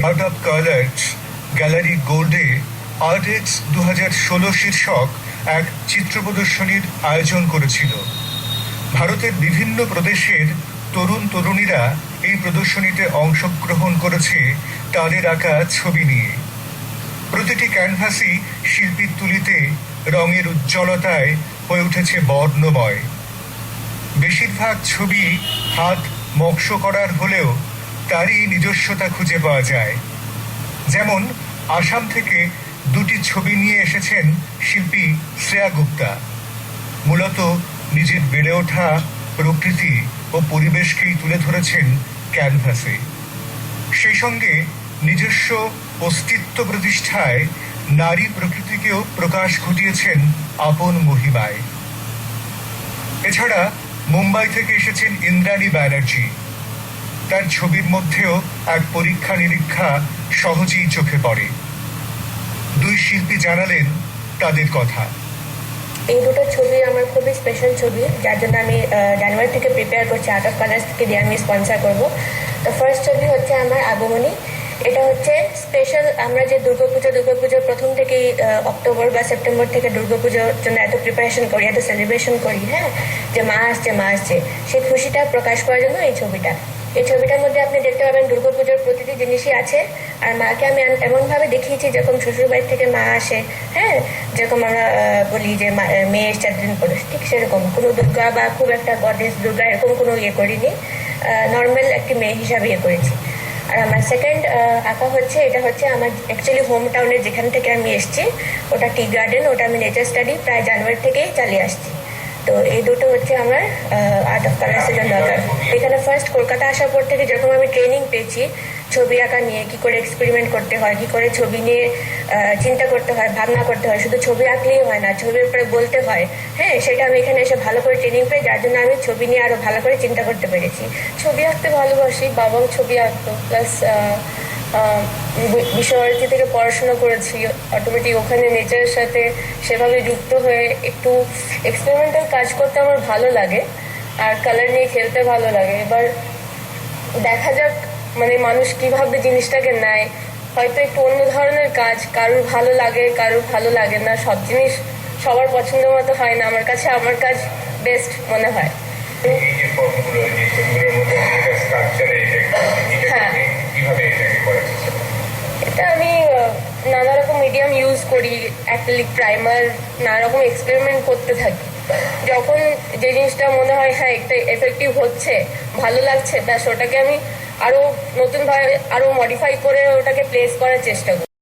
Art of colours gallery গোল্ডে Artex 2016 শীর্ষক এক চিত্র প্রদর্শনীর আয়োজন করেছিল। ভারতের বিভিন্ন প্রদেশের তরুণ তরুণীরা এই প্রদর্শনীতে অংশগ্রহণ করেছে তাদের আঁকা ছবি নিয়ে। প্রতিটি ক্যানভাসই শিল্পীর তুলিতে রঙের উজ্জ্বলতায় হয়ে উঠেছে বর্ণময়। বেশিরভাগ ছবি হাত মক্স করার হলেও তারই নিজস্বতা খুঁজে পাওয়া যায়। যেমন আসাম থেকে দুটি ছবি নিয়ে এসেছেন শিল্পী শ্রেয়া গুপ্তা। মূলত নিজের বেড়ে ওঠা প্রকৃতি ও পরিবেশকেই তুলে ধরেছেন ক্যানভাসে। সেই সঙ্গে নিজস্ব অস্তিত্ব প্রতিষ্ঠায় নারী প্রকৃতিকেও প্রকাশ ঘটিয়েছেন আপন মহিমায়। এছাড়া মুম্বাই থেকে এসেছেন ইন্দ্রাণী ব্যানার্জি। তার ছবির মধ্যেও এক পরীক্ষা নিরীক্ষা সহজেই চোখে পড়ে। দুই শিল্পী জানালেন তাদের কথা। এই দুটো ছবি আমার খুবই স্পেশাল ছবি, যার জন্য আমি জানুয়ারি থেকে প্রিপেয়ার করছি। আর্ট অফ কালার্স থেকে দিয়ে আমি স্পন্সর করবো। তো ফার্স্ট ছবি হচ্ছে আমার আগমনী। এটা হচ্ছে স্পেশাল। আমরা যে দুর্গাপুজোর প্রথম থেকেই অক্টোবর বা সেপ্টেম্বর থেকে দুর্গাপুজোর জন্য এত প্রিপারেশন করি, এত সেলিব্রেশন করি, হ্যাঁ, যে মা আসছে, সেই খুশিটা প্রকাশ করার জন্য এই ছবিটা। এই ছবিটার মধ্যে আপনি দেখতে পাবেন দুর্গাপুজোর প্রতিটি জিনিসই আছে। আর মাকে আমি এমনভাবে দেখিয়েছি যেরকম শ্বশুর বাড়ি থেকে মা আসে, হ্যাঁ, যেরকম আমরা বলি যে মেয়ে 4 দিন পরে, ঠিক সেরকম কোনো দুর্গা বা খুব একটা গডেস দুর্গা এরকম কোনো করিনি। নর্মাল একটি মেয়ে হিসাবে করেছি। আর আমার সেকেন্ড আঁকা হচ্ছে, এটা হচ্ছে আমার অ্যাকচুয়ালি হোম টাউনের যেখান থেকে আমি এসেছি, ওটা টি গার্ডেন। ওটা আমি নেচার স্টাডি প্রায় জানুয়ারি থেকেই চালিয়ে আসছি। তো এই দুটো হচ্ছে আমার আর্ট অফ কালার্সের জন্য আঁকা। এখানে ফার্স্ট কলকাতা আসার পর থেকে যেরকম আমি ট্রেনিং পেয়েছি ছবি আঁকা নিয়ে, কি করে এক্সপেরিমেন্ট করতে হয়, কি করে ছবি নিয়ে চিন্তা করতে হয়, ভাবনা করতে হয়, শুধু ছবি আঁকলেই হয় না, ছবির উপরে বলতে হয়, হ্যাঁ, সেটা আমি এখানে এসে ভালো করে ট্রেনিং পাই, যার জন্য আমি ছবি নিয়ে আরো ভালো করে চিন্তা করতে পেরেছি। ছবি আঁকতে ভালোবাসি, বাবাও ছবি আঁকতো, প্লাস বিশ্বভারতী থেকে পড়াশোনা করেছি। অটোমেটিক ওখানে নেচারের সাথে সেভাবে যুক্ত হয়ে একটু এক্সপেরিমেন্টাল কাজ করতে আমার ভালো লাগে, আর কালার নিয়ে খেলতে ভালো লাগে। এবার দেখা যাক মানে মানুষ কিভাবে জিনিসটাকে নেয়। হয়তো একটু অন্য ধরনের কাজ, কারুর ভালো লাগে, কারুর ভালো লাগে না। সব জিনিস সবার পছন্দ মতো হয় না। আমার কাছে আমার কাজ বেস্ট মনে হয়। হ্যাঁ, এটা আমি নানা রকম মিডিয়াম ইউজ করি, অ্যাক্রিলিক, প্রাইমার, নানা রকম এক্সপেরিমেন্ট করতে থাকি। যখন যে জিনিসটা মনে হয় হ্যাঁ একটা এফেক্টিভ হচ্ছে, ভালো লাগছে, ব্যাস ওটাকে আমি আরো নতুনভাবে আরো মডিফাই করে ওটাকে প্লেস করার চেষ্টা করি।